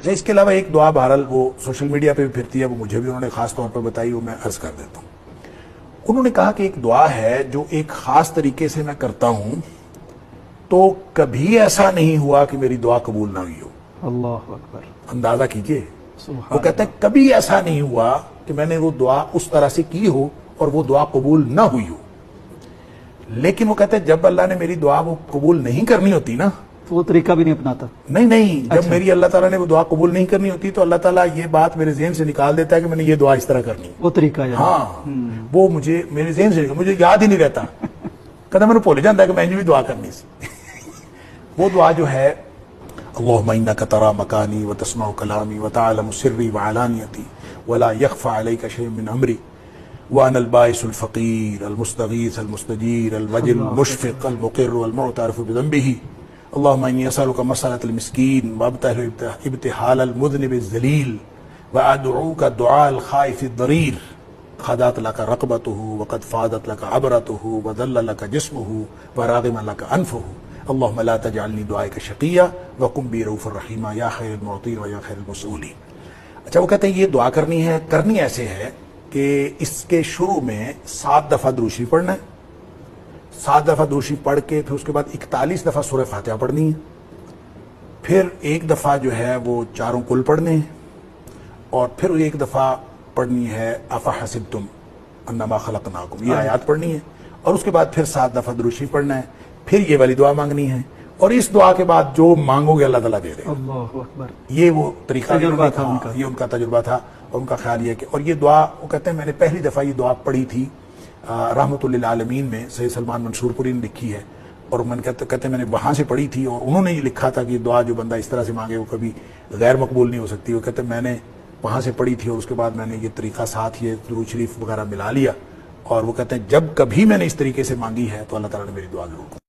اچھا، اس کے علاوہ ایک دعا بہرحال وہ سوشل میڈیا پہ بھی پھرتی ہے، وہ مجھے بھی انہوں نے خاص طور پر بتائی، وہ میں عرض کر دیتا ہوں۔ انہوں نے کہا کہ ایک دعا ہے جو ایک خاص طریقے سے میں کرتا ہوں تو کبھی ایسا نہیں ہوا کہ میری دعا قبول نہ ہوئی ہو۔ اللہ اکبر، اندازہ کیجئے، سبحان وہ کہتے ہیں کبھی ایسا نہیں ہوا کہ میں نے وہ دعا اس طرح سے کی ہو اور وہ دعا قبول نہ ہوئی ہو۔ لیکن وہ کہتے ہیں جب اللہ نے میری دعا وہ قبول نہیں کرنی ہوتی نا، تو وہ طریقہ بھی نہیں اپناتا۔ نہیں، جب میری اللہ تعالیٰ نے وہ دعا قبول نہیں کرنی ہوتی تو اللہ تعالیٰ یہ بات میرے ذہن سے نکال دیتا ہے کہ میں نے یہ دعا اس طرح کرنی ہے۔ وہ طریقہ یعنی ہاں، وہ مجھے میرے ذہن سے مجھے یاد ہی نہیں رہتا، کہتا میں نے بھول جاتا ہے کہ میں نے بھی دعا کرنی سی۔ وہ دعا جو ہے اللہم انک تری مکانی وتسمع کلامی وتعلم سری وعلانیتی ولا یخفى علیک شیء من امری وانا البائس الفقیر المستغیث المستجیر الوجل المشفق المقر والمعترف بذنبه اللهم انی اسألک مسألة المسکین وابتهل ابتحال المذنب الذلیل وادعوک دعاء الخائف الضریر خضعت لك رقبته وقد فاضت لك عبرته وذل لك جسمه وراغم لك انفه اللهم لا تجعلنی دعائک شقیا وقم بی رؤوف الرحیم یا خیر المعطین و یا خیر المسئولین۔ اچھا، وہ کہتے ہیں یہ دعا کرنی ہے، کرنی ایسے ہے کہ اس کے شروع میں 7 دفعہ درود شریف پڑھنا ہے، 7 دفعہ درود شریف پڑھ کے پھر اس کے بعد 41 دفعہ سورہ فاتحہ پڑھنی ہے، پھر 1 دفعہ جو ہے وہ چاروں کل پڑھنے ہیں، اور پھر 1 دفعہ پڑھنی ہے افحسبتم انما خلقناکم، یہ آیات پڑھنی ہے، اور اس کے بعد پھر 7 دفعہ درود شریف پڑھنا ہے، پھر یہ والی دعا مانگنی ہے، اور اس دعا کے بعد جو مانگو گے اللہ تعالیٰ دے دے گا۔ اللہ اکبر، یہ وہ طریقہ تجربہ تھا ان کا، یہ ان کا تجربہ تھا، اور ان کا خیال یہ کہ، اور یہ دعا وہ کہتے ہیں میں نے پہلی دفعہ یہ دعا پڑھی تھی رحمت للعالمین میں، سید سلمان منصور پوری نے لکھی ہے، اور میں کہتے ہیں میں نے وہاں سے پڑھی تھی، اور انہوں نے یہ لکھا تھا کہ یہ دعا جو بندہ اس طرح سے مانگے وہ کبھی غیر مقبول نہیں ہو سکتی۔ وہ کہتے ہیں میں نے وہاں سے پڑھی تھی، اور اس کے بعد میں نے یہ طریقہ ساتھ یہ درود شریف وغیرہ ملا لیا، اور وہ کہتے ہیں جب کبھی میں نے اس طریقے سے مانگی ہے تو اللہ تعالیٰ نے میری دعا ضرور